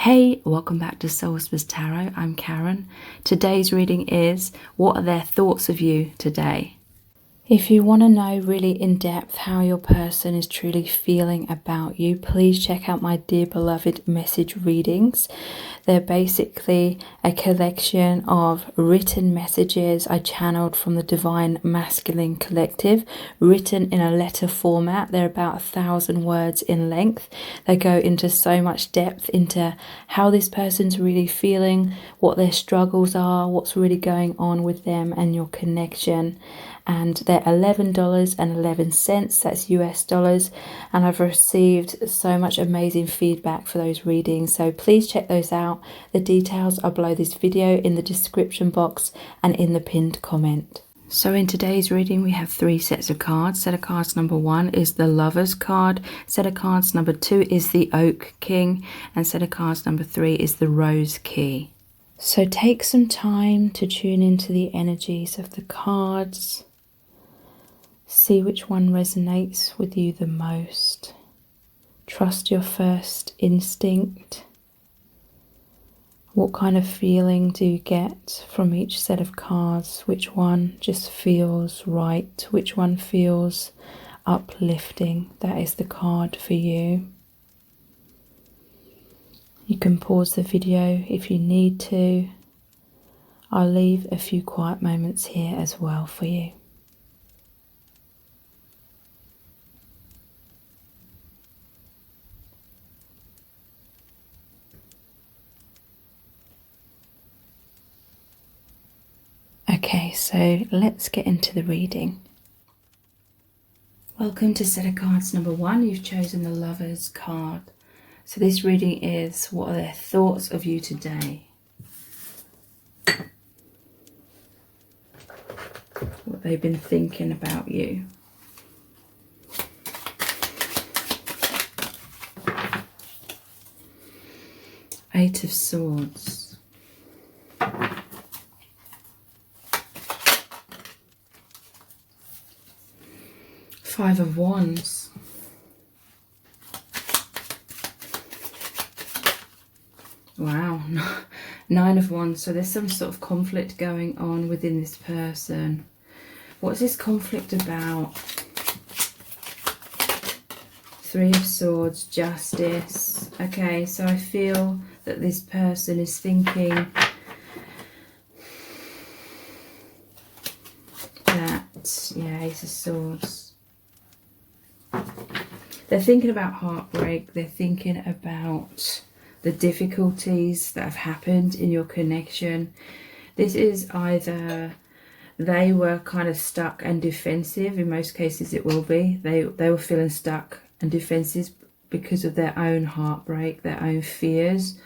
Hey, welcome back to Soulsmith Tarot. I'm Karen. Today's reading is, what are their thoughts of you today? If you want to know really in depth how your person is truly feeling about you, please check out my Dear Beloved message readings. They're basically a collection of written messages I channeled from the Divine Masculine Collective, written in a letter format. They're about 1,000 words in length. They go into so much depth into how this person's really feeling, what their struggles are, what's really going on with them and your connection. And they're $11.11, that's US dollars, and I've received so much amazing feedback for those readings, so please check those out. The details are below this video in the description box and in the pinned comment. So in today's reading we have 3 sets of cards. Set of cards number 1 is the Lovers card, set of cards number 2 is the Oak King, and set of cards number 3 is the Rose Key. So take some time to tune into the energies of the cards. See which one resonates with you the most. Trust your first instinct. What kind of feeling do you get from each set of cards? Which one just feels right? Which one feels uplifting? That is the card for you. You can pause the video if you need to. I'll leave a few quiet moments here as well for you. Okay, so let's get into the reading. Welcome to set of cards number 1. You've chosen the Lovers card. So this reading is, what are their thoughts of you today? What they've been thinking about you. Eight of Swords. Five of Wands. Wow, 9 of Wands. So there's some sort of conflict going on within this person. What's this conflict about? 3 of Swords, Justice. Okay, so I feel that this person is thinking that, yeah, Ace of Swords. They're thinking about heartbreak. They're thinking about the difficulties that have happened in your connection. This is either they were kind of stuck and defensive. In most cases it will be. They were feeling stuck and defensive because of their own heartbreak, their own fears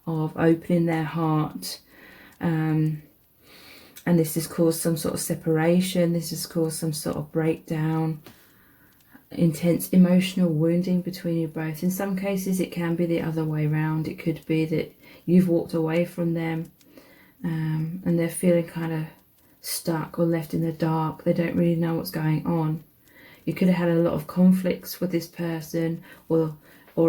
of opening their heart. And this has caused some sort of separation. This has caused some sort of breakdown. Intense emotional wounding between you both. In some cases it can be the other way around. It could be that you've walked away from them and they're feeling kind of stuck or left in the dark. They don't really know what's going on. You could have had a lot of conflicts with this person, or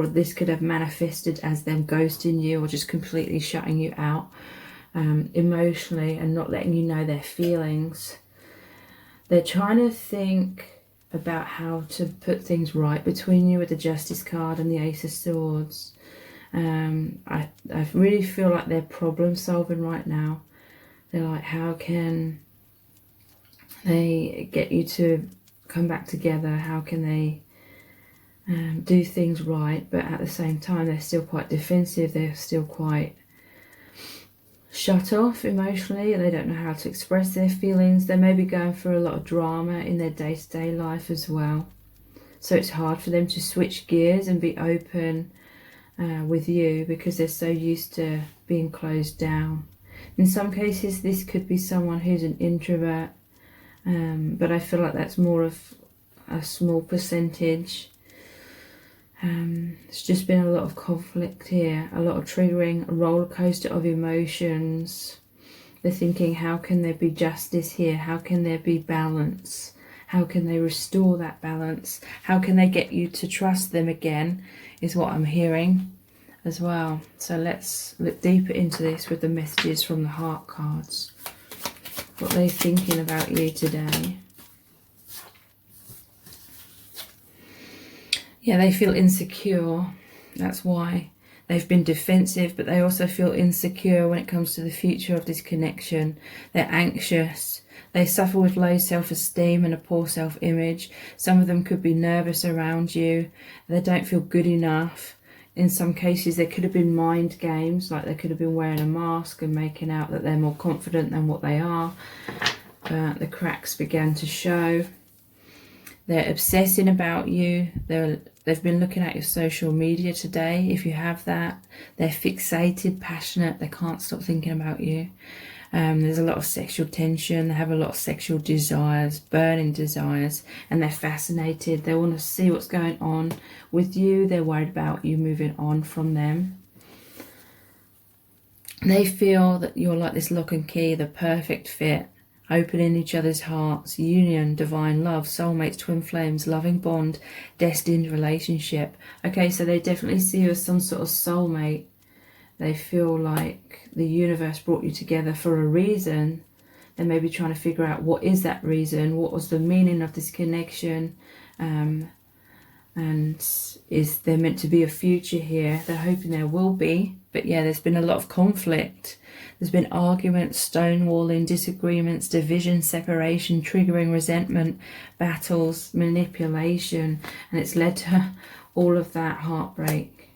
this could have manifested as them ghosting you or just completely shutting you out emotionally and not letting you know their feelings. They're trying to think about how to put things right between you with the Justice card and the Ace of Swords. I really feel like they're problem solving right now. They're like, how can they get you to come back together? How can they do things right? But at the same time they're still quite defensive. They're still quite shut off emotionally. They don't know how to express their feelings. They may be going through a lot of drama in their day-to-day life as well, so it's hard for them to switch gears and be open with you because they're so used to being closed down. In some cases this could be someone who's an introvert, but I feel like that's more of a small percentage. There's just been a lot of conflict here, a lot of triggering, a roller coaster of emotions. They're thinking, how can there be justice here? How can there be balance? How can they restore that balance? How can they get you to trust them again, is what I'm hearing. as well. So let's look deeper into this with the messages from the heart cards. What they're thinking about you today. Yeah, they feel insecure. That's why they've been defensive, but they also feel insecure when it comes to the future of this connection. They're anxious. They suffer with low self-esteem and a poor self-image. Some of them could be nervous around you. They don't feel good enough. In some cases, there could have been mind games, like they could have been wearing a mask and making out that they're more confident than what they are. But the cracks began to show. They're obsessing about you. They've been looking at your social media today, if you have that. They're fixated, passionate. They can't stop thinking about you. There's a lot of sexual tension. They have a lot of sexual desires, burning desires, and they're fascinated. They want to see what's going on with you. They're worried about you moving on from them. They feel that you're like this lock and key, the perfect fit, opening each other's hearts, union, divine love, soulmates, twin flames, loving bond, destined relationship. Okay, so they definitely see you as some sort of soulmate. They feel like the universe brought you together for a reason. They may be trying to figure out what is that reason, what was the meaning of this connection, and is there meant to be a future here? They're hoping there will be, but yeah, there's been a lot of conflict. There's been arguments, stonewalling, disagreements, division, separation, triggering resentment, battles, manipulation, and it's led to all of that heartbreak.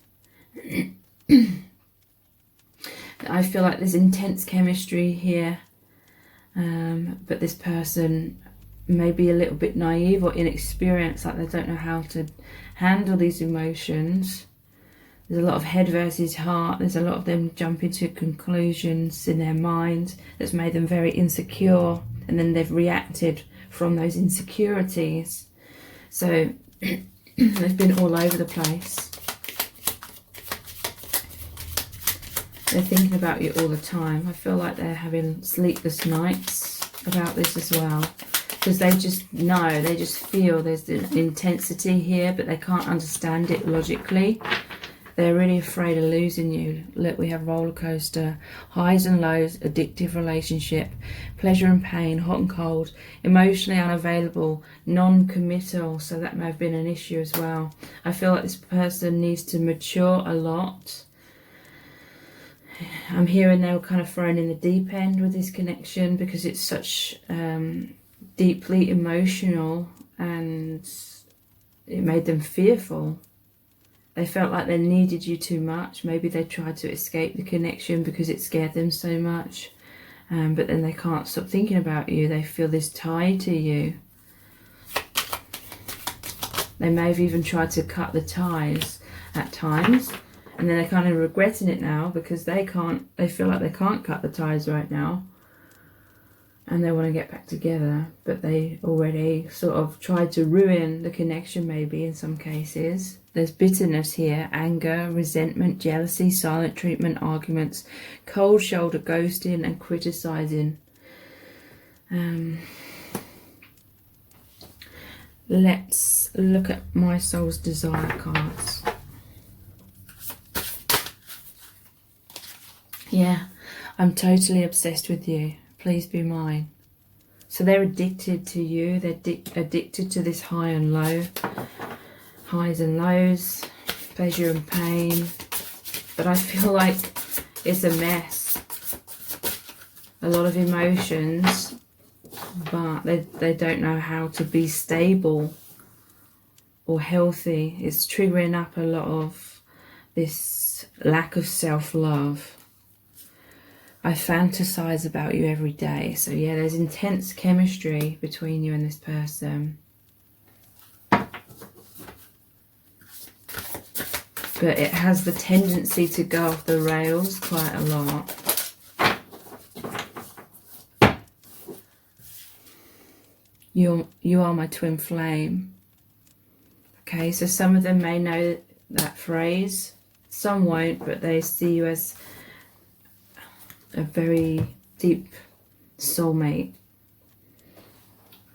I feel like there's intense chemistry here, but this person may be a little bit naive or inexperienced, like they don't know how to handle these emotions. There's a lot of head versus heart. There's a lot of them jumping to conclusions in their mind that's made them very insecure, and then they've reacted from those insecurities. So they've been all over the place. They're thinking about you all the time. I feel like they're having sleepless nights about this as well, because they just know, they just feel there's an intensity here, but they can't understand it logically. They're really afraid of losing you. Look, we have roller coaster, highs and lows, addictive relationship, pleasure and pain, hot and cold, emotionally unavailable, non-committal. So that may have been an issue as well. I feel like this person needs to mature a lot. I'm hearing they were kind of thrown in the deep end with this connection because it's such deeply emotional, and it made them fearful. They felt like they needed you too much. Maybe they tried to escape the connection because it scared them so much. But then they can't stop thinking about you. They feel this tie to you. They may have even tried to cut the ties at times. And then they're kind of regretting it now because they feel like they can't cut the ties right now. And they want to get back together. But they already sort of tried to ruin the connection, maybe in some cases. There's bitterness here, anger, resentment, jealousy, silent treatment, arguments, cold shoulder, ghosting and criticizing. Let's look at my soul's desire cards. Yeah, I'm totally obsessed with you. Please be mine. So they're addicted to you. They're addicted to this high and low. Highs and lows, pleasure and pain. But I feel like it's a mess. A lot of emotions, but they don't know how to be stable or healthy. It's triggering up a lot of this lack of self-love. I fantasize about you every day. So yeah, there's intense chemistry between you and this person. But it has the tendency to go off the rails quite a lot. You are my twin flame. Okay, so some of them may know that phrase. Some won't, but they see you as a very deep soulmate.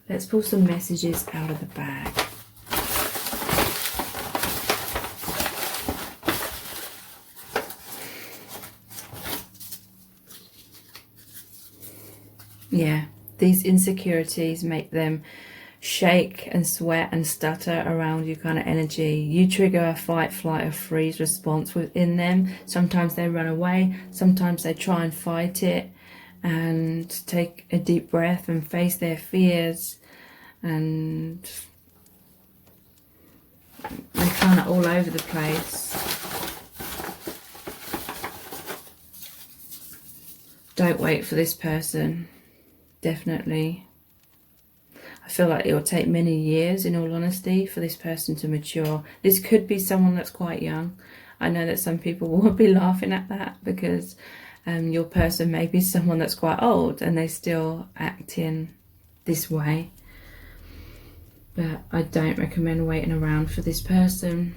Let's pull some messages out of the bag. Yeah, these insecurities make them shake and sweat and stutter around you kind of energy. You trigger a fight, flight, or freeze response within them. Sometimes they run away, sometimes they try and fight it and take a deep breath and face their fears, and they're kind of all over the place. Don't wait for this person, definitely. I feel like it will take many years, in all honesty, for this person to mature. This could be someone that's quite young. I know that some people will be laughing at that because your person may be someone that's quite old and they still act in this way. But I don't recommend waiting around for this person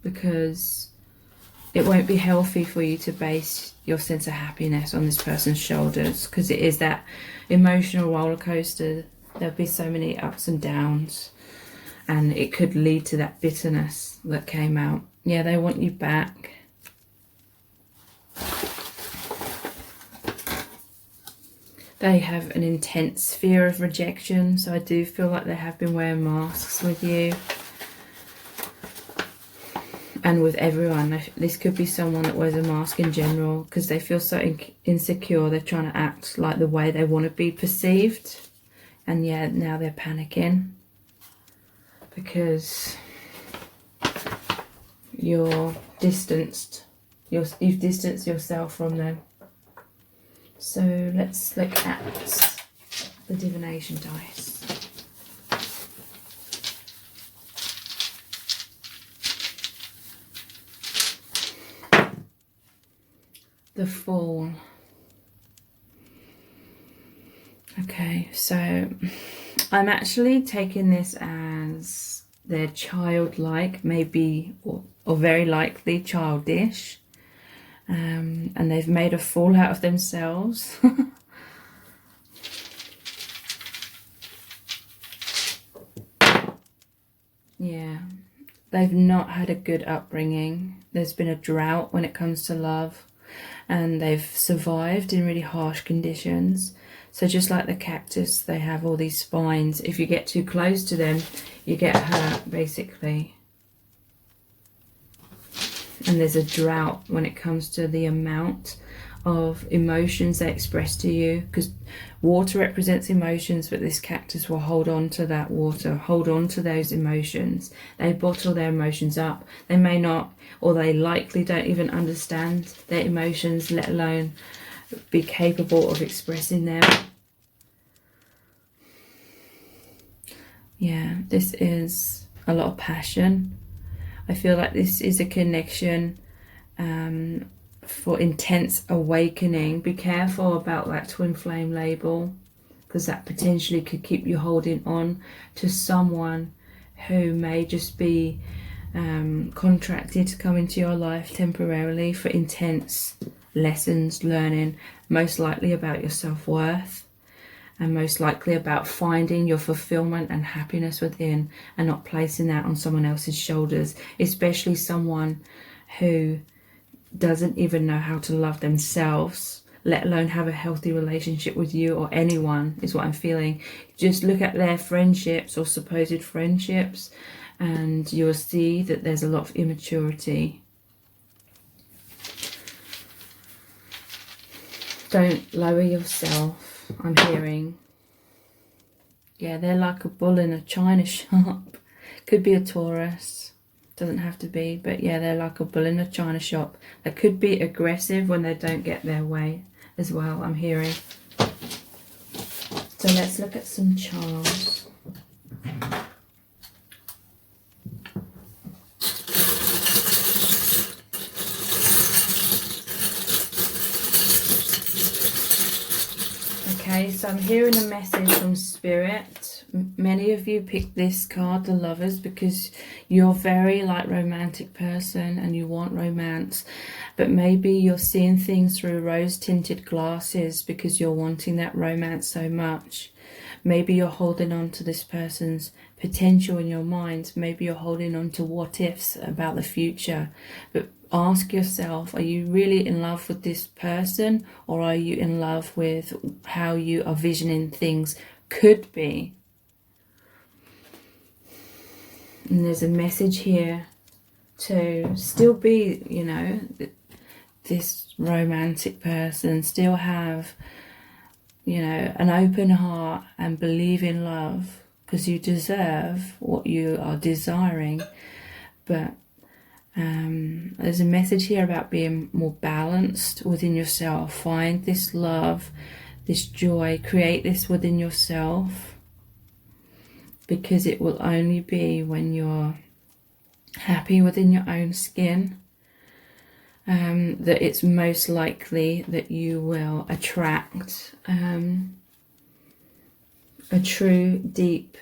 because it won't be healthy for you to base your sense of happiness on this person's shoulders, because it is that emotional roller coaster. There'll be so many ups and downs, and it could lead to that bitterness that came out. Yeah, they want you back. They have an intense fear of rejection, so I do feel like they have been wearing masks with you and with everyone. This could be someone that wears a mask in general because they feel so insecure. They're trying to act like the way they want to be perceived. And yeah, now they're panicking because you're distanced. You've distanced yourself from them. So let's look at the divination dice. The Fool. Okay, so I'm actually taking this as they're childlike, maybe, or very likely childish. And they've made a fool out of themselves. Yeah, they've not had a good upbringing. There's been a drought when it comes to love, and they've survived in really harsh conditions. So just like the cactus, they have all these spines. If you get too close to them, you get hurt, basically. And there's a drought when it comes to the amount of emotions they express to you, because water represents emotions, but this cactus will hold on to that water, hold on to those emotions. They bottle their emotions up. They may not, or they likely don't even understand their emotions, let alone be capable of expressing them. Yeah, this is a lot of passion. I feel like this is a connection for intense awakening. Be careful about that twin flame label, because that potentially could keep you holding on to someone who may just be contracted to come into your life temporarily for intense lessons, learning, most likely about your self-worth, and most likely about finding your fulfillment and happiness within, and not placing that on someone else's shoulders, especially someone who doesn't even know how to love themselves, let alone have a healthy relationship with you or anyone, is what I'm feeling. Just look at their friendships or supposed friendships, and you'll see that there's a lot of immaturity. Don't lower yourself, I'm hearing. Yeah, they're like a bull in a china shop. Could be a Taurus, doesn't have to be, but yeah, they're like a bull in a china shop. They could be aggressive when they don't get their way as well, I'm hearing. So let's look at some charms. Okay, so I'm hearing a message from Spirit. Many of you picked this card, the Lovers, because you're very like romantic person and you want romance, but maybe you're seeing things through rose-tinted glasses because you're wanting that romance so much. Maybe you're holding on to this person's potential in your mind. Maybe you're holding on to what ifs about the future, but ask yourself, are you really in love with this person, or are you in love with how you are visioning things could be? And there's a message here to still be, you know, this romantic person, still have, you know, an open heart and believe in love, because you deserve what you are desiring. But there's a message here about being more balanced within yourself. Find this love, this joy, create this within yourself, because it will only be when you're happy within your own skin that it's most likely that you will attract a true deep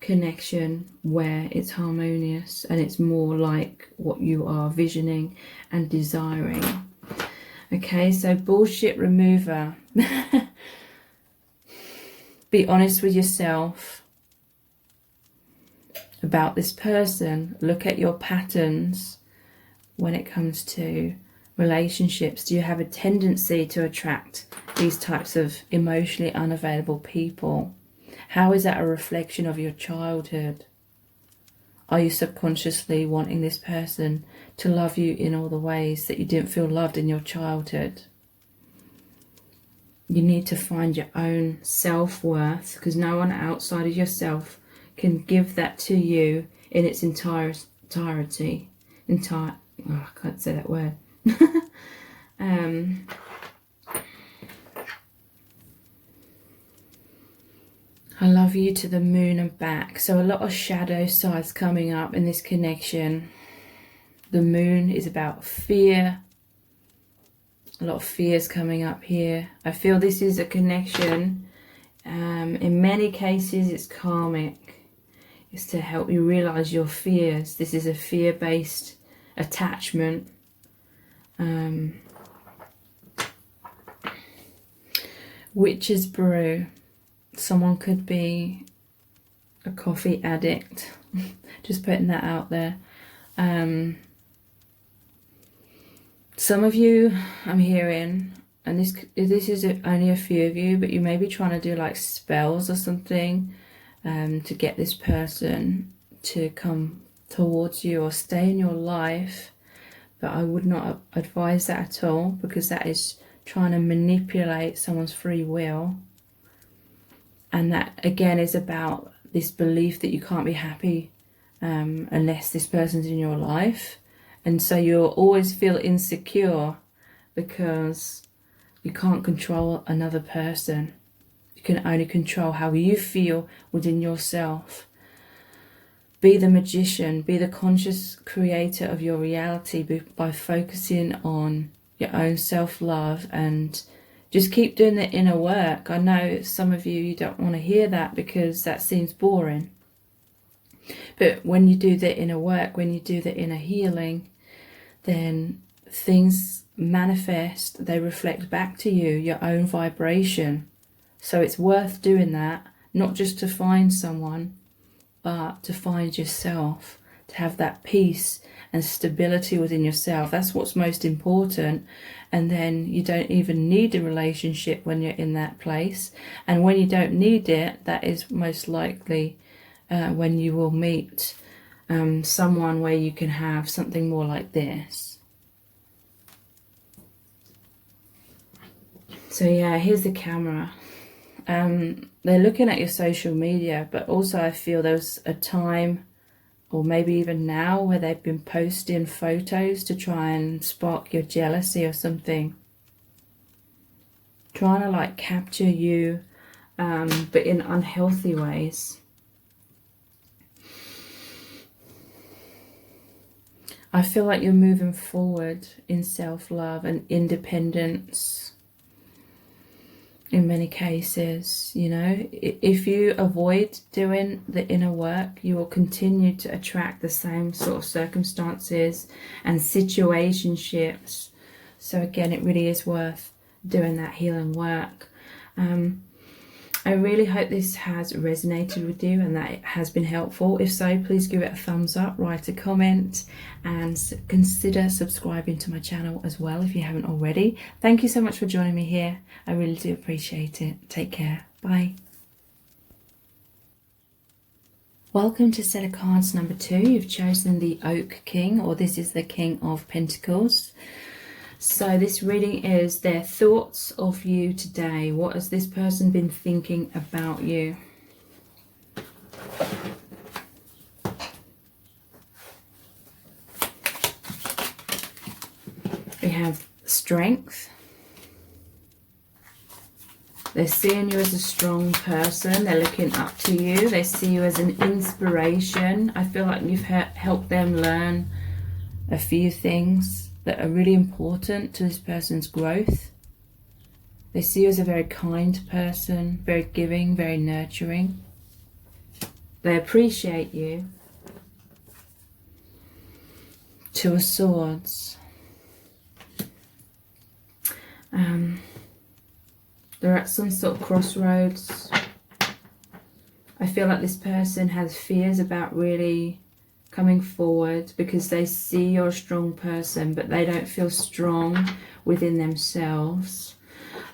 connection where it's harmonious and it's more like what you are visioning and desiring. Okay, so bullshit remover. Be honest with yourself about this person. Look at your patterns when it comes to relationships. Do you have a tendency to attract these types of emotionally unavailable people? How is that a reflection of your childhood? Are you subconsciously wanting this person to love you in all the ways that you didn't feel loved in your childhood? You need to find your own self-worth, because no one outside of yourself can give that to you in its entirety. I can't say that word. I love you to the moon and back. So a lot of shadow sides coming up in this connection. The moon is about fear. A lot of fears coming up here. I feel this is a connection. In many cases, it's karmic. It's to help you realize your fears. This is a fear-based attachment. Witch's brew. Someone could be a coffee addict. Just putting that out there. Some of you I'm hearing, and this is only a few of you, but you may be trying to do like spells or something to get this person to come towards you or stay in your life. But I would not advise that at all, because that is trying to manipulate someone's free will. And that again is about this belief that you can't be happy unless this person's in your life. And so you'll always feel insecure because you can't control another person. You can only control how you feel within yourself. Be the magician, be the conscious creator of your reality by focusing on your own self-love, and just keep doing the inner work. I know some of you don't want to hear that because that seems boring. But when you do the inner work, when you do the inner healing, then things manifest, they reflect back to you, your own vibration. So it's worth doing that, not just to find someone, but to find yourself, to have that peace and stability within yourself. That's what's most important. And then you don't even need a relationship when you're in that place. And when you don't need it, that is most likely when you will meet someone where you can have something more like this. So yeah, here's the camera. They're looking at your social media, but also I feel there's a time, or maybe even now, where they've been posting photos to try and spark your jealousy or something. Trying to like capture you, but in unhealthy ways. I feel like you're moving forward in self-love and independence. In many cases, you know, if you avoid doing the inner work, you will continue to attract the same sort of circumstances and situationships. So again, it really is worth doing that healing work. I really hope this has resonated with you and that it has been helpful. If so, please give it a thumbs up, write a comment, and consider subscribing to my channel as well if you haven't already. Thank you so much for joining me here. I really do appreciate it. Take care. Bye. Welcome to set of cards number 2. You've chosen the Oak King, or this is the King of Pentacles. So this reading is their thoughts of you today. What has this person been thinking about you? We have strength. They're seeing you as a strong person. They're looking up to you. They see you as an inspiration. I feel like you've helped them learn a few things that are really important to this person's growth. They see you as a very kind person, very giving, very nurturing. They appreciate you. Two of Swords. They're at some sort of crossroads. I feel like this person has fears about really coming forward because they see you're a strong person, but they don't feel strong within themselves.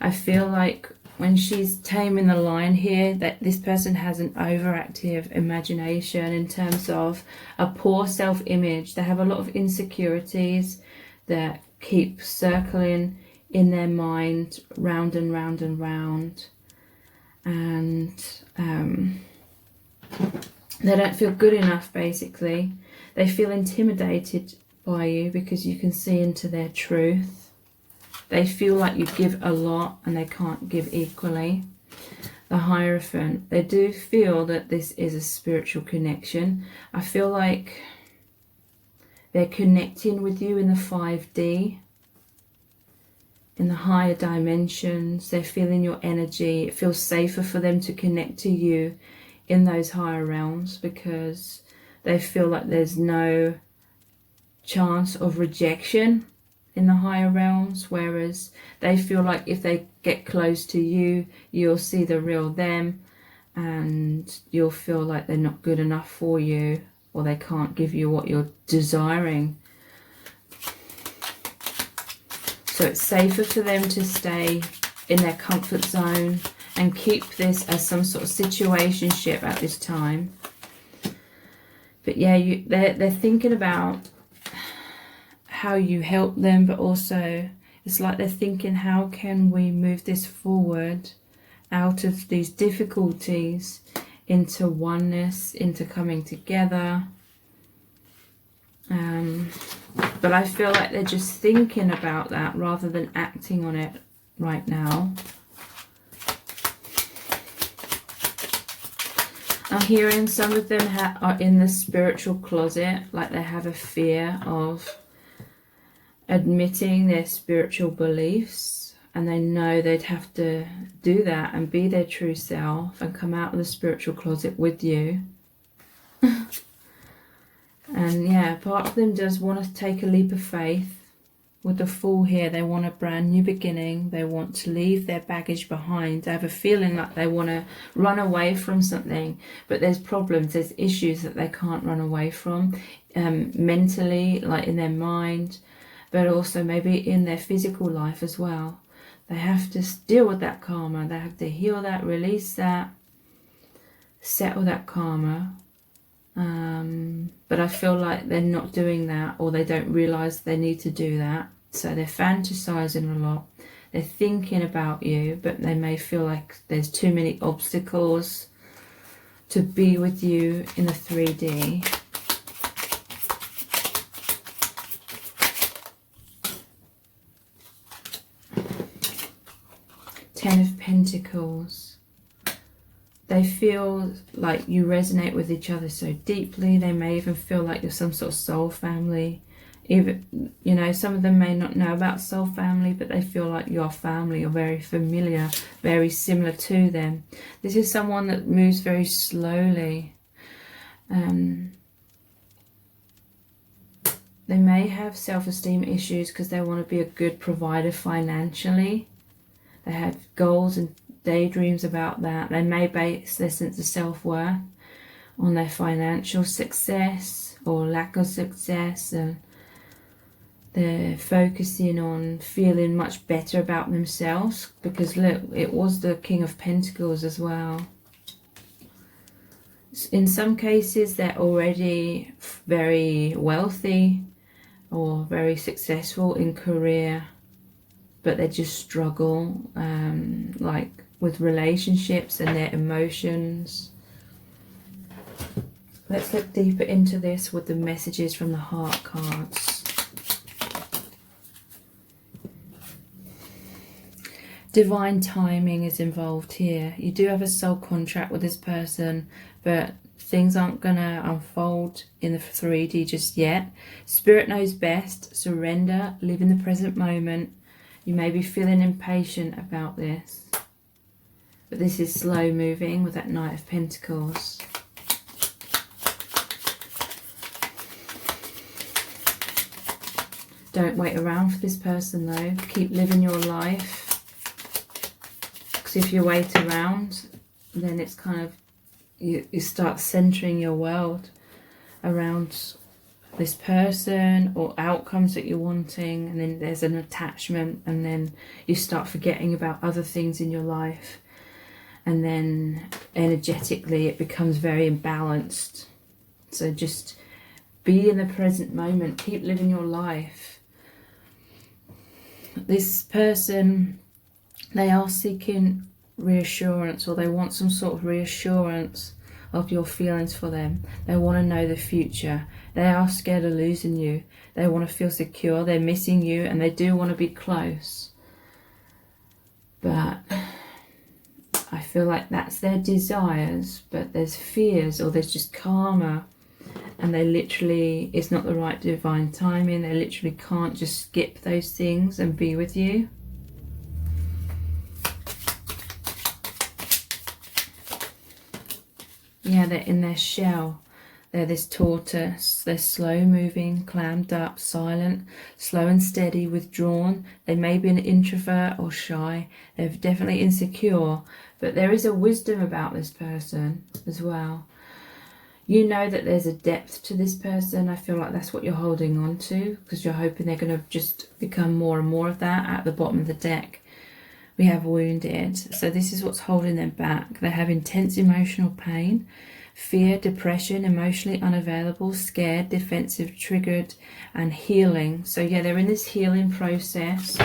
I feel like when she's taming the line here, that this person has an overactive imagination in terms of a poor self-image. They have a lot of insecurities that keep circling in their mind round and round and round. And they don't feel good enough, basically. They feel intimidated by you because you can see into their truth. They feel like you give a lot and they can't give equally. The Hierophant. They do feel that this is a spiritual connection. I feel like they're connecting with you in the 5D. In the higher dimensions. They're feeling your energy. It feels safer for them to connect to you in those higher realms because they feel like there's no chance of rejection in the higher realms, whereas they feel like if they get close to you, you'll see the real them and you'll feel like they're not good enough for you, or they can't give you what you're desiring. So it's safer for them to stay in their comfort zone and keep this as some sort of situationship at this time. But yeah, they're thinking about how you help them, but also it's like they're thinking, how can we move this forward out of these difficulties into oneness, into coming together. But I feel like they're just thinking about that rather than acting on it right now. I'm hearing some of them are in the spiritual closet, like they have a fear of admitting their spiritual beliefs, and they know they'd have to do that and be their true self and come out of the spiritual closet with you. And yeah, part of them does want to take a leap of faith. With the Fool here, they want a brand new beginning. They want to leave their baggage behind. They have a feeling like they want to run away from something, but there's problems, there's issues that they can't run away from, mentally, like in their mind, but also maybe in their physical life as well. They have to deal with that karma. They have to heal that, release that, settle that karma. But I feel like they're not doing that, or they don't realize they need to do that. So they're fantasizing a lot. They're thinking about you, but they may feel like there's too many obstacles to be with you in the 3D. Ten of Pentacles. They feel like you resonate with each other so deeply. They may even feel like you're some sort of soul family. Even, you know, some of them may not know about soul family, but they feel like you're family, or very familiar, very similar to them. This is someone that moves very slowly. They may have self-esteem issues because they want to be a good provider financially. They have goals and daydreams about that. They may base their sense of self-worth on their financial success or lack of success, and they're focusing on feeling much better about themselves, because look, it was the King of Pentacles as well. In some cases they're already very wealthy or very successful in career, but they just struggle like with relationships and their emotions. Let's look deeper into this with the messages from the heart cards. Divine timing is involved here. You do have a soul contract with this person, but things aren't going to unfold in the 3D just yet. Spirit knows best. Surrender. Live in the present moment. You may be feeling impatient about this, but this is slow moving with that Knight of Pentacles. Don't wait around for this person though. Keep living your life. Because if you wait around, then it's kind of, you start centering your world around this person or outcomes that you're wanting, and then there's an attachment, and then you start forgetting about other things in your life, and then energetically it becomes very imbalanced. So just be in the present moment. Keep living your life. This person, they are seeking reassurance, or they want some sort of reassurance of your feelings for them. They want to know the future. They are scared of losing you. They want to feel secure. They're missing you, and they do want to be close. But I feel like that's their desires, but there's fears, or there's just karma, and they literally, it's not the right divine timing. They literally can't just skip those things and be with you. Yeah, they're in their shell. They're this tortoise. They're slow moving, clammed up, silent, slow and steady, withdrawn. They may be an introvert or shy. They're definitely insecure, but there is a wisdom about this person as well. You know that there's a depth to this person. I feel like that's what you're holding on to, because you're hoping they're going to just become more and more of that. At the bottom of the deck, we have wounded. So this is what's holding them back. They have intense emotional pain, fear, depression, emotionally unavailable, scared, defensive, triggered, and healing. So yeah, they're in this healing process.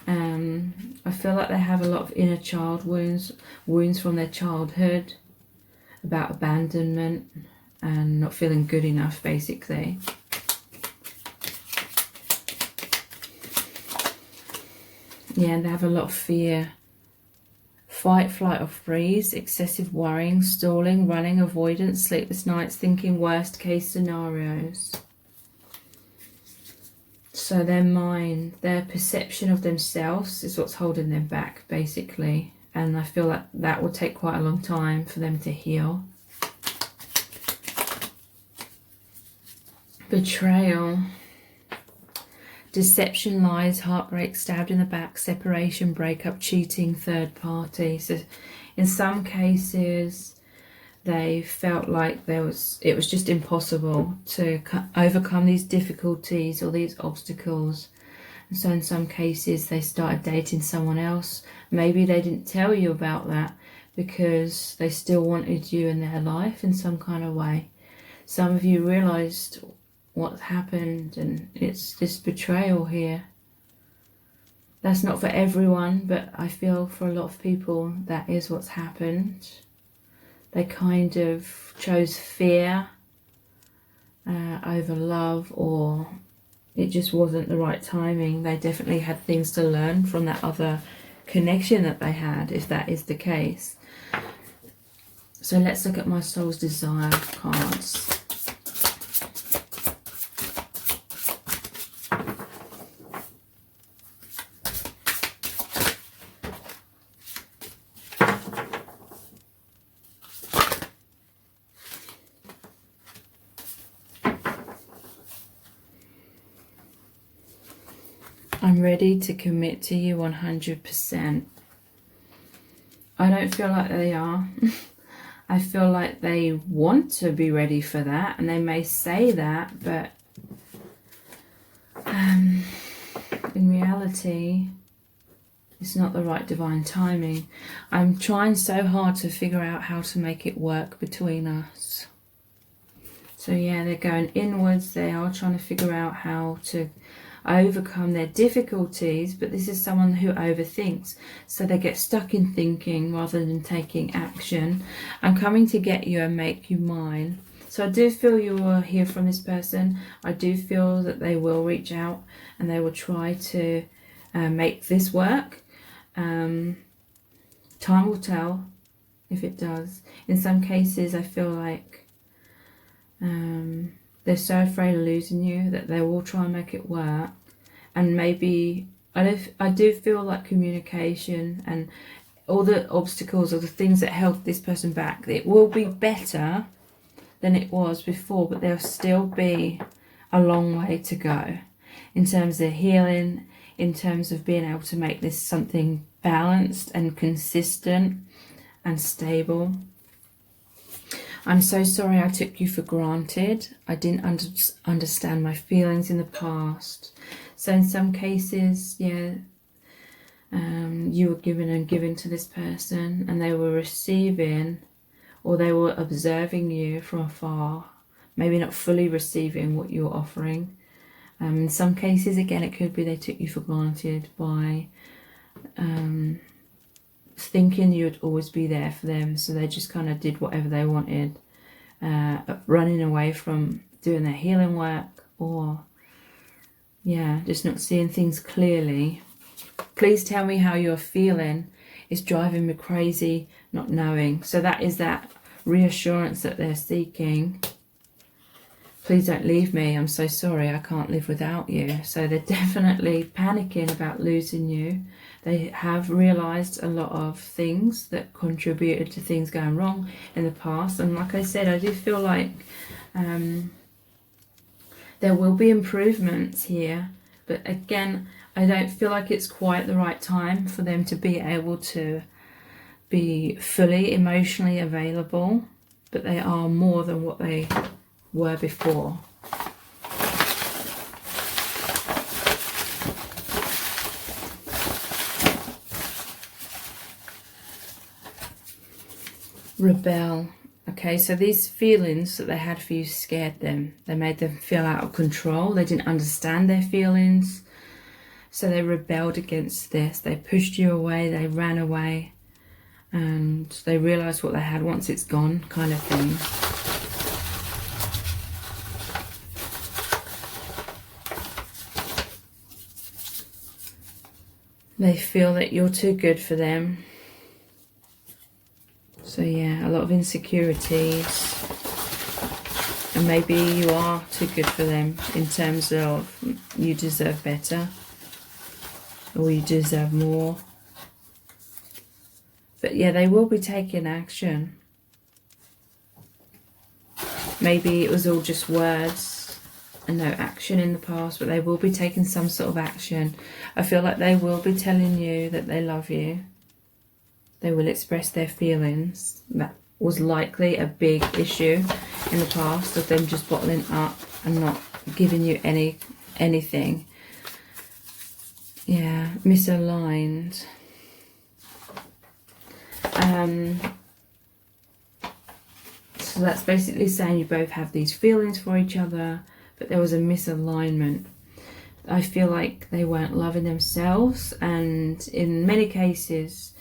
I feel like they have a lot of inner child wounds from their childhood, about abandonment and not feeling good enough, basically. Yeah, and they have a lot of fear. Fight, flight, or freeze, excessive worrying, stalling, running, avoidance, sleepless nights, thinking worst case scenarios. So their mind, their perception of themselves is what's holding them back, basically. And I feel like that will take quite a long time for them to heal. Betrayal. Deception, lies, heartbreak, stabbed in the back, separation, breakup, cheating, third party. So in some cases they felt like it was just impossible to overcome these difficulties or these obstacles. And so in some cases they started dating someone else. Maybe they didn't tell you about that because they still wanted you in their life in some kind of way. Some of you realized what happened, and it's this betrayal here. That's not for everyone, but I feel for a lot of people that is what's happened. They kind of chose fear over love, or it just wasn't the right timing. They definitely had things to learn from that other connection that they had, if that is the case. So let's look at my soul's desire cards. I'm ready to commit to you 100%. I don't feel like they are. I feel like they want to be ready for that, and they may say that, but in reality, it's not the right divine timing. I'm trying so hard to figure out how to make it work between us. So yeah, they're going inwards. They are trying to figure out how to overcome their difficulties, but this is someone who overthinks. So they get stuck in thinking rather than taking action. I'm coming to get you and make you mine. So I do feel you will hear from this person. I do feel that they will reach out and they will try to make this work. Time will tell if it does. In some cases, I feel like they're so afraid of losing you that they will try and make it work. And maybe I do feel like communication and all the obstacles or the things that held this person back, it will be better than it was before, but there'll still be a long way to go in terms of healing, in terms of being able to make this something balanced and consistent and stable. I'm so sorry I took you for granted. I didn't understand my feelings in the past. So in some cases, yeah, you were given and given to this person, and they were receiving, or they were observing you from afar, maybe not fully receiving what you were offering. In some cases, again, it could be they took you for granted by thinking you'd always be there for them, so they just kind of did whatever they wanted, running away from doing their healing work, or yeah, just not seeing things clearly. Please tell me how you're feeling. It's driving me crazy not knowing. So that is that reassurance that they're seeking. Please don't leave me. I'm so sorry. I can't live without you. So they're definitely panicking about losing you. They have realised a lot of things that contributed to things going wrong in the past. And like I said, I do feel like there will be improvements here. But again, I don't feel like it's quite the right time for them to be able to be fully emotionally available. But they are more than what they were before. Rebel. Okay, so these feelings that they had for you scared them. They made them feel out of control. They didn't understand their feelings. So they rebelled against this. They pushed you away. They ran away. And they realised what they had once it's gone, kind of thing. They feel that you're too good for them. So yeah, a lot of insecurities. And maybe you are too good for them in terms of you deserve better. Or you deserve more. But yeah, they will be taking action. Maybe it was all just words and no action in the past, but they will be taking some sort of action. I feel like they will be telling you that they love you. They will express their feelings. That was likely a big issue in the past, of them just bottling up and not giving you anything. Yeah, misaligned. So that's basically saying you both have these feelings for each other, but there was a misalignment. I feel like they weren't loving themselves, and in many cases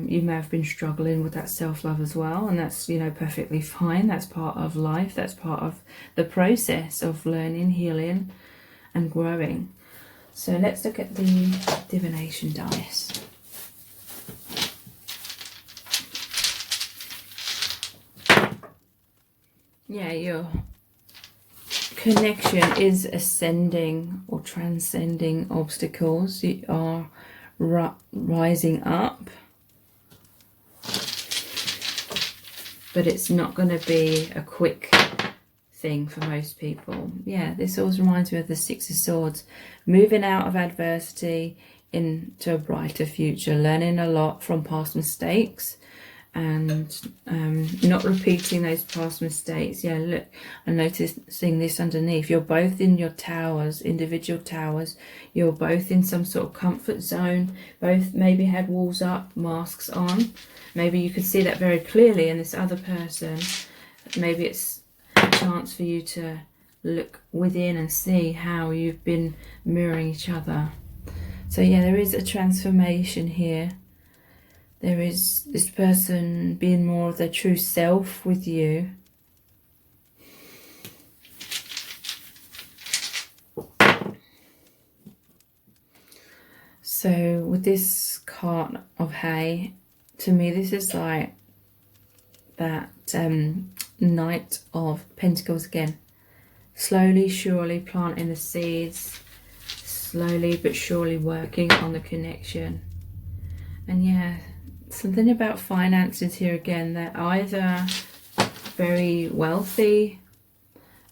you may have been struggling with that self-love as well, and that's, you know, perfectly fine. That's part of life. That's part of the process of learning, healing and growing. So let's look at the divination dice. Yeah, your connection is ascending or transcending obstacles. You are rising up. But it's not going to be a quick thing for most people. Yeah, this always reminds me of the Six of Swords. Moving out of adversity into a brighter future, learning a lot from past mistakes and not repeating those past mistakes. Yeah, look, I'm noticing this underneath. You're both in your towers, individual towers. You're both in some sort of comfort zone. Both maybe had walls up, masks on. Maybe you could see that very clearly in this other person. Maybe it's a chance for you to look within and see how you've been mirroring each other. So yeah, there is a transformation here. There is this person being more of their true self with you. So with this card of hay, to me this is like that Knight of Pentacles again. Slowly, surely planting the seeds. Slowly but surely working on the connection. And yeah, something about finances here again. They're either very wealthy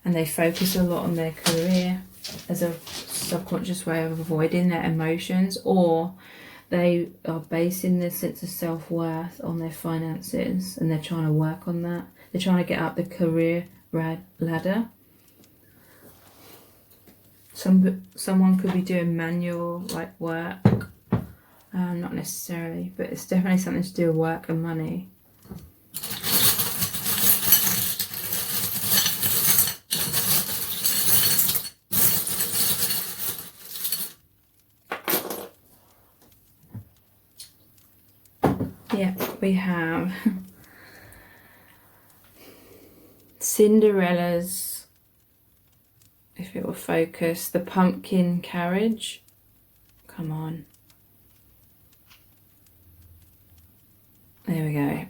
and they focus a lot on their career as a subconscious way of avoiding their emotions, or they are basing their sense of self-worth on their finances and they're trying to work on that. They're trying to get up the career ladder. Someone could be doing manual like work. Not necessarily, but it's definitely something to do with work and money. Yeah, we have Cinderella's, if it will focus, the pumpkin carriage. Come on. There we go.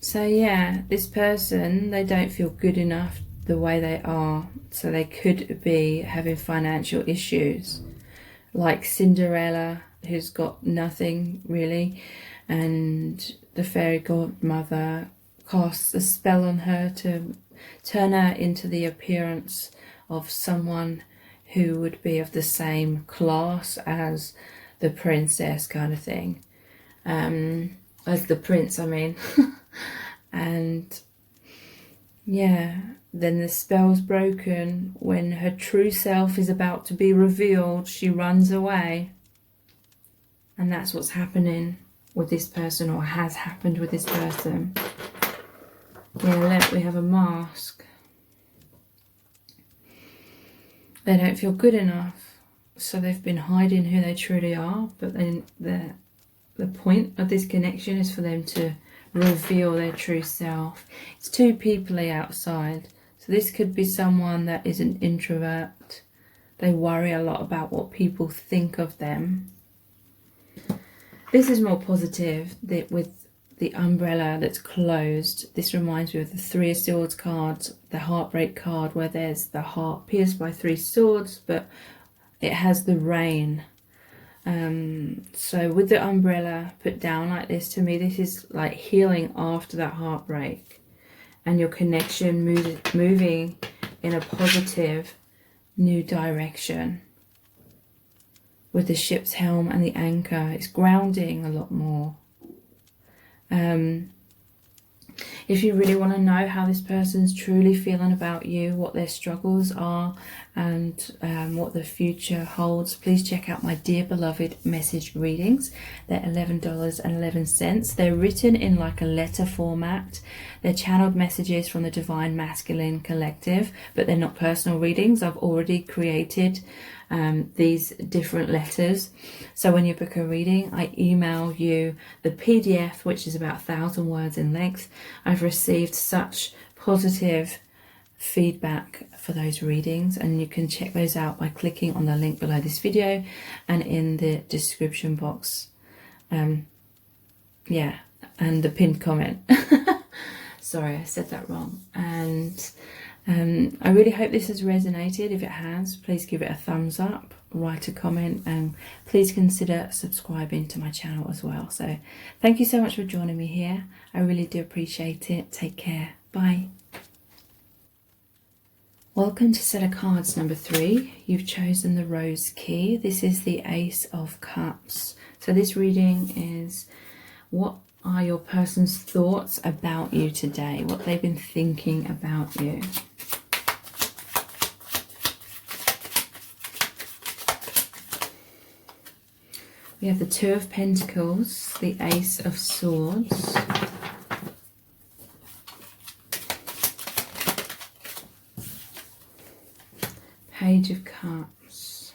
So yeah, this person, they don't feel good enough the way they are. So they could be having financial issues. Like Cinderella, who's got nothing really. And the fairy godmother casts a spell on her to turn her into the appearance of someone who would be of the same class as the princess, kind of thing, as the prince, I mean. And yeah, then the spell's broken. When her true self is about to be revealed, she runs away. And that's what's happening with this person, or has happened with this person. Yeah, we have a mask. They don't feel good enough. So they've been hiding who they truly are, but then the point of this connection is for them to reveal their true self. It's two people outside. So this could be someone that is an introvert. They worry a lot about what people think of them. This is more positive with the umbrella that's closed. This reminds me of the Three of Swords cards, the heartbreak card, where there's the heart pierced by three swords, but it has the rain. So with the umbrella put down like this, to me this is like healing after that heartbreak, and your connection moving in a positive new direction. With the ship's helm and the anchor, it's grounding a lot more. If you really want to know how this person's truly feeling about you, what their struggles are, and what the future holds, please check out my Dear Beloved message readings. They're $11.11. They're written in like a letter format. They're channeled messages from the Divine Masculine Collective, but they're not personal readings. I've already created these different letters. So when you book a reading, I email you the PDF, which is about 1,000 words in length. I've received such positive feedback for those readings, and you can check those out by clicking on the link below this video and in the description box. Yeah, and the pinned comment. Sorry, I said that wrong. And I really hope this has resonated. If it has, please give it a thumbs up, write a comment, and please consider subscribing to my channel as well. So thank you so much for joining me here. I really do appreciate it. Take care. Bye. Welcome to set of cards number 3. You've chosen the rose key. This is the Ace of Cups. So this reading is what are your person's thoughts about you today, what they've been thinking about you. We have the Two of Pentacles, the Ace of Swords, Page of Cups,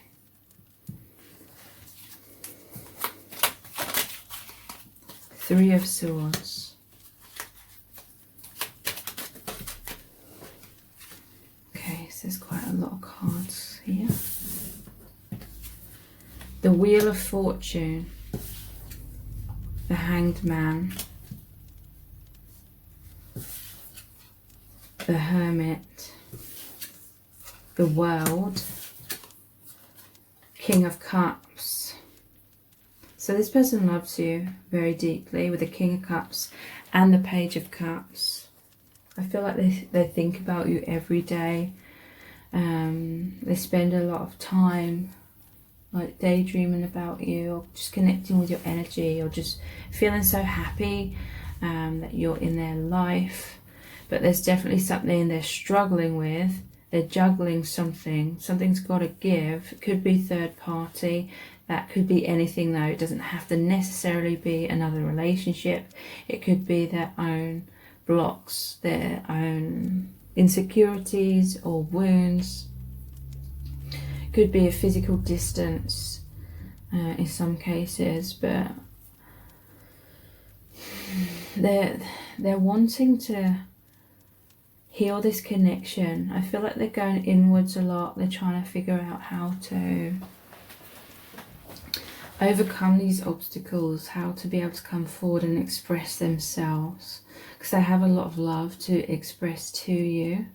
Three of Swords, okay, so there's quite a lot of cards here. The Wheel of Fortune, the Hanged Man, the Hermit, the World, King of Cups. So this person loves you very deeply with the King of Cups and the Page of Cups. I feel like they think about you every day. They spend a lot of time like daydreaming about you, or just connecting with your energy, or just feeling so happy that you're in their life. But there's definitely something they're struggling with. They're juggling something. Something's got to give. It could be third party. That could be anything though. It doesn't have to necessarily be another relationship. It could be their own blocks, their own insecurities or wounds. It could be a physical distance in some cases, but they're wanting to heal this connection. I feel like they're going inwards a lot. They're trying to figure out how to overcome these obstacles, how to be able to come forward and express themselves, because they have a lot of love to express to you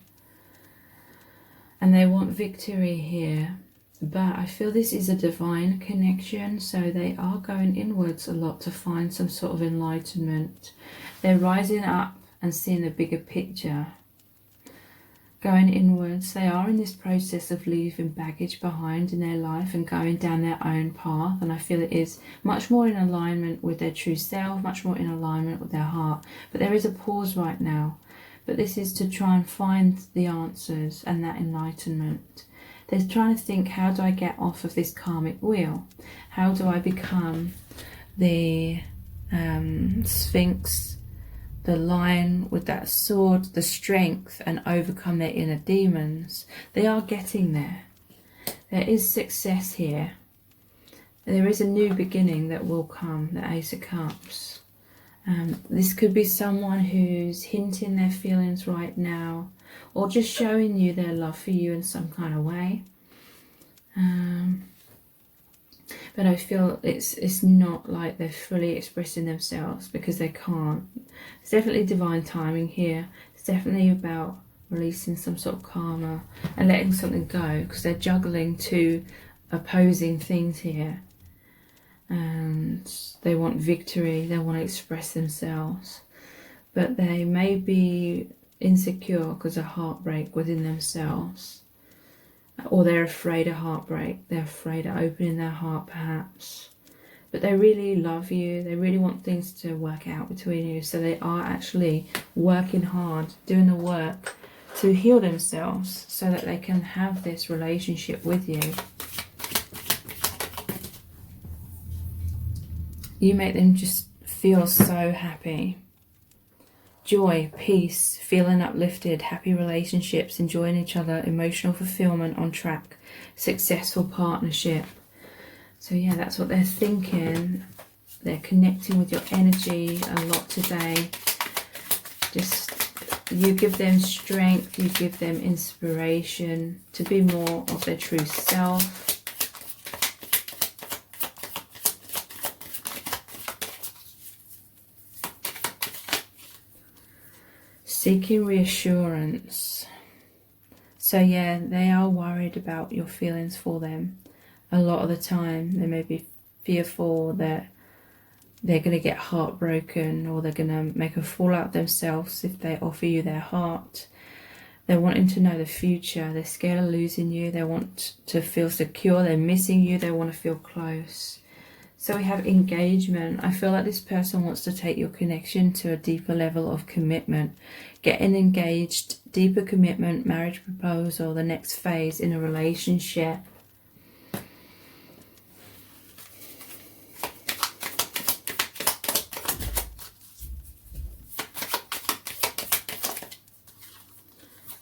and they want victory here. But I feel this is a divine connection, so they are going inwards a lot to find some sort of enlightenment. They're rising up and seeing the bigger picture. Going inwards, they are in this process of leaving baggage behind in their life and going down their own path, and I feel it is much more in alignment with their true self, much more in alignment with their heart. But there is a pause right now, but this is to try and find the answers and that enlightenment. They're trying to think, how do I get off of this karmic wheel? How do I become the Sphinx, the lion with that sword, the strength, and overcome their inner demons? They are getting there. There is success here. There is a new beginning that will come, the Ace of Cups. This could be someone who's hinting their feelings right now, or just showing you their love for you in some kind of way. But I feel it's not like they're fully expressing themselves, because they can't. It's definitely divine timing here. It's definitely about releasing some sort of karma and letting something go, because they're juggling two opposing things here. And they want victory, they want to express themselves, but they may be insecure because of heartbreak within themselves, or they're afraid of heartbreak, they're afraid of opening their heart perhaps. But they really love you, they really want things to work out between you, so they are actually working hard, doing the work to heal themselves so that they can have this relationship with you. You make them just feel so happy. Joy, peace, feeling uplifted, happy relationships, enjoying each other, emotional fulfillment, on track, successful partnership. So yeah, that's what they're thinking. They're connecting with your energy a lot today. Just, you give them strength, you give them inspiration to be more of their true self. Seeking reassurance. So yeah, they are worried about your feelings for them. A lot of the time they may be fearful that they're going to get heartbroken, or they're going to make a fool out of themselves if they offer you their heart. They're wanting to know the future. They're scared of losing you. They want to feel secure. They're missing you. They want to feel close. So we have engagement. I feel like this person wants to take your connection to a deeper level of commitment. Getting engaged, deeper commitment, marriage proposal, the next phase in a relationship.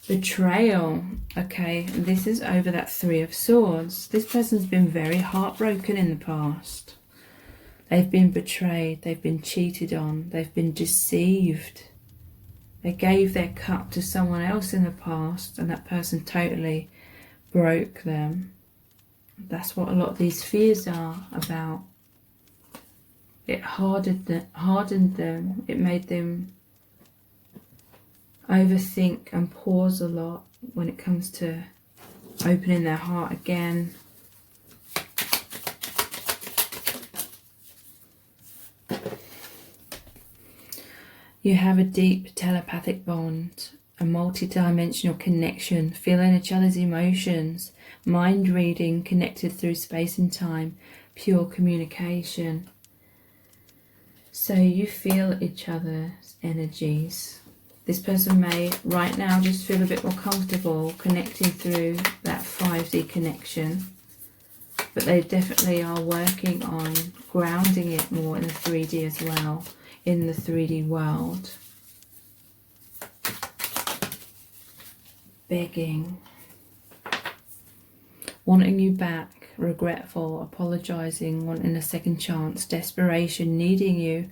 Betrayal. Okay, this is over that Three of Swords. This person's been very heartbroken in the past. They've been betrayed. They've been cheated on. They've been deceived. They gave their cup to someone else in the past and that person totally broke them. That's what a lot of these fears are about. It hardened them. It made them overthink and pause a lot when it comes to opening their heart again. You have a deep telepathic bond, a multi-dimensional connection, feeling each other's emotions, mind reading, connected through space and time, pure communication. So you feel each other's energies. This person may right now just feel a bit more comfortable connecting through that 5D connection, but they definitely are working on grounding it more in the 3D as well, in the 3D world. Begging, wanting you back, regretful, apologizing, wanting a second chance, desperation, needing you,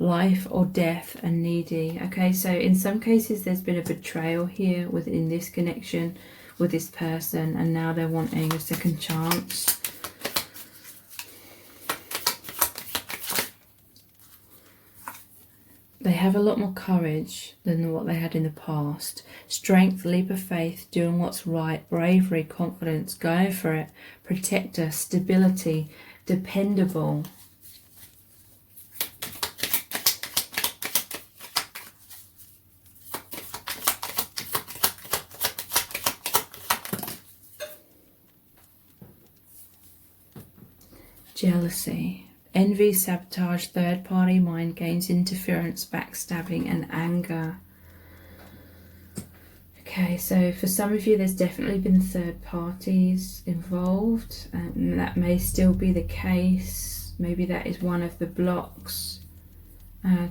life or death, and needy. Okay, so in some cases there's been a betrayal here within this connection with this person, and now they're wanting a second chance. They have a lot more courage than what they had in the past. Strength, leap of faith, doing what's right, bravery, confidence, going for it, protector, stability, dependable. Jealousy, envy, sabotage, third-party mind games, interference, backstabbing, and anger. Okay, so for some of you, there's definitely been third parties involved, and that may still be the case. Maybe that is one of the blocks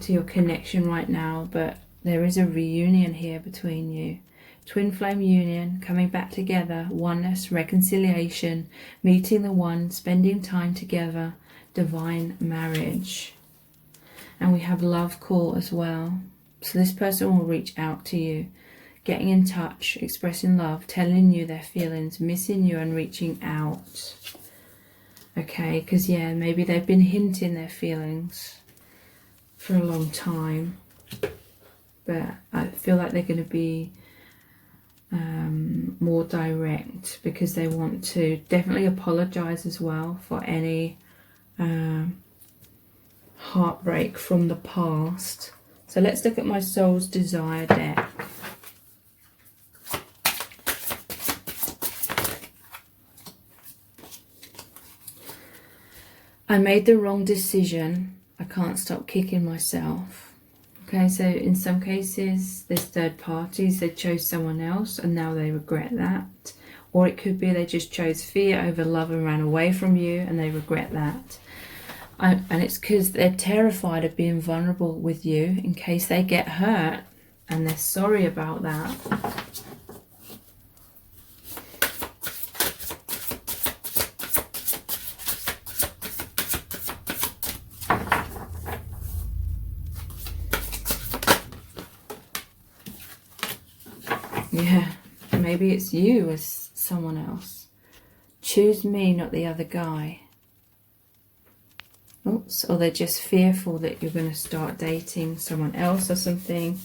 to your connection right now, but there is a reunion here between you. Twin flame union, coming back together, oneness, reconciliation, meeting the one, spending time together, divine marriage. And we have love call as well. So this person will reach out to you, getting in touch, expressing love, telling you their feelings, missing you and reaching out. Okay, because yeah, maybe they've been hinting their feelings for a long time. But I feel like they're going to be more direct, because they want to definitely apologize as well for any heartbreak from the past. So let's look at my soul's desire deck. I made the wrong decision. I can't stop kicking myself. Okay, so in some cases there's third parties. They chose someone else and now they regret that. Or it could be they just chose fear over love and ran away from you and they regret that. And it's because they're terrified of being vulnerable with you in case they get hurt, and they're sorry about that. Yeah, maybe it's you as someone else. Choose me, not the other guy. Oops, or they're just fearful that you're going to start dating someone else or something.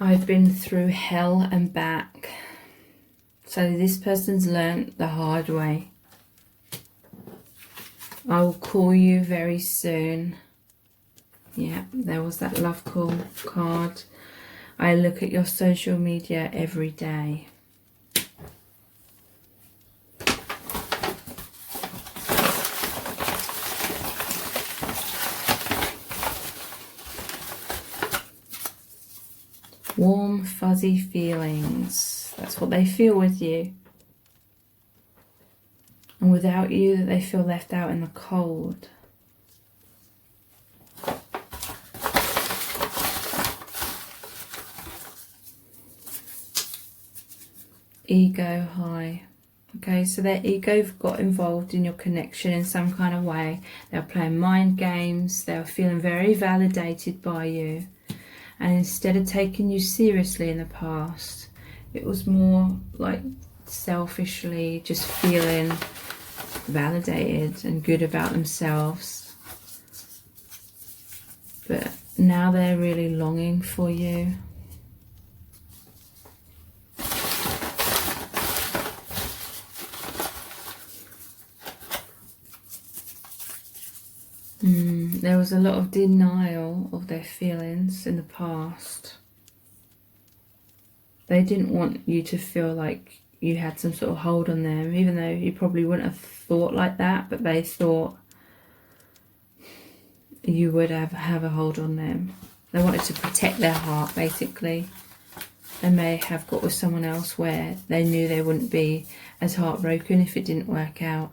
I've been through hell and back. So this person's learnt the hard way. I will call you very soon. Yeah, there was that love call card. I look at your social media every day. Warm, fuzzy feelings. That's what they feel with you. And without you, they feel left out in the cold. Ego high. Okay, so their ego got involved in your connection in some kind of way. They were playing mind games. They were feeling very validated by you. And instead of taking you seriously in the past, it was more like selfishly just feeling validated and good about themselves. But now they're really longing for you. There was a lot of denial of their feelings in the past. They didn't want you to feel like you had some sort of hold on them, even though you probably wouldn't have thought like that, but they thought you would have a hold on them. They wanted to protect their heart, basically. They may have got with someone else where they knew they wouldn't be as heartbroken if it didn't work out.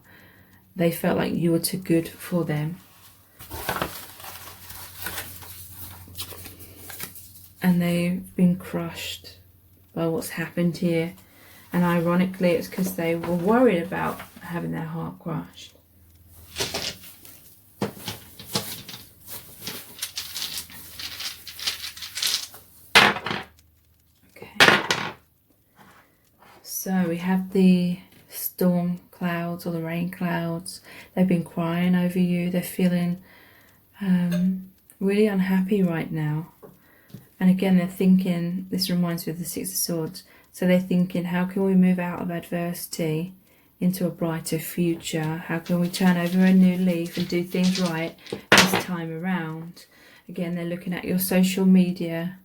They felt like you were too good for them. And they've been crushed by what's happened here. And ironically, it's because they were worried about having their heart crushed. Okay. So we have the storm clouds or the rain clouds. They've been crying over you. They're feeling really unhappy right now. And again, they're thinking, this reminds me of the Six of Swords. So they're thinking, how can we move out of adversity into a brighter future? How can we turn over a new leaf and do things right this time around? Again, they're looking at your social media.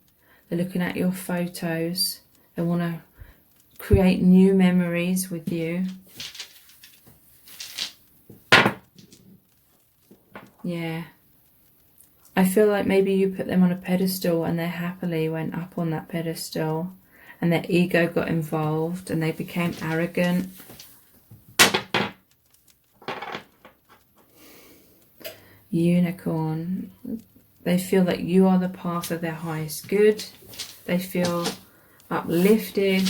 They're looking at your photos. They want to create new memories with you. Yeah. I feel like maybe you put them on a pedestal and they happily went up on that pedestal and their ego got involved and they became arrogant. Unicorn. They feel that you are the path of their highest good. They feel uplifted.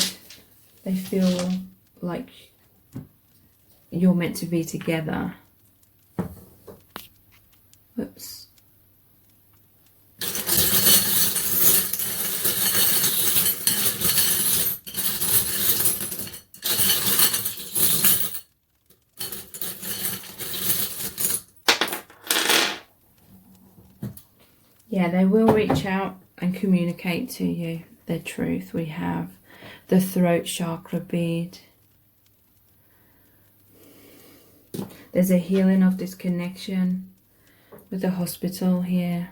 They feel like you're meant to be together. Whoops. Yeah, they will reach out and communicate to you their truth. We have the throat chakra bead. There's a healing of disconnection with the hospital here.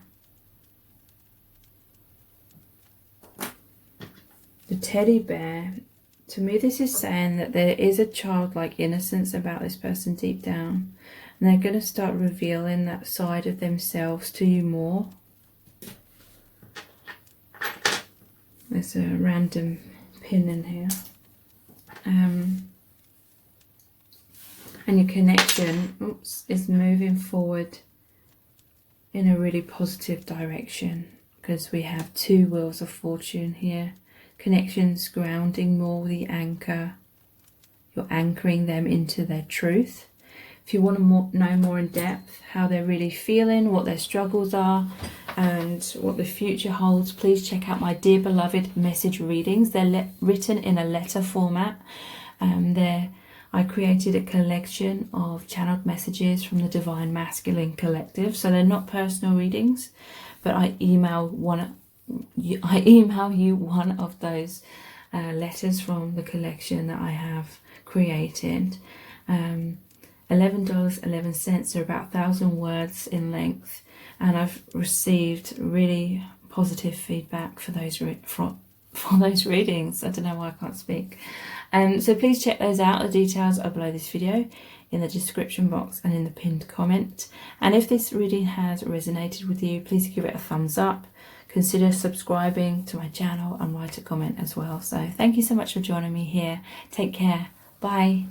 The teddy bear. To me, this is saying that there is a childlike innocence about this person deep down. And they're going to start revealing that side of themselves to you more. There's a random pin in here. And your connection, is moving forward in a really positive direction. Because we have two wheels of fortune here. Connections grounding more the anchor. You're anchoring them into their truth. If you want to know more in depth how they're really feeling, what their struggles are, and what the future holds, please check out my Dear Beloved message readings. They're written in a letter format. I created a collection of channeled messages from the Divine Masculine Collective. So they're not personal readings, but I email one I email you one of those letters from the collection that I have created. $11.11, so about 1,000 words in length, and I've received really positive feedback for those for those readings. I don't know why I can't speak. So please check those out. The details are below this video in the description box and in the pinned comment. And if this reading has resonated with you, please give it a thumbs up. Consider subscribing to my channel and write a comment as well. So thank you so much for joining me here. Take care. Bye.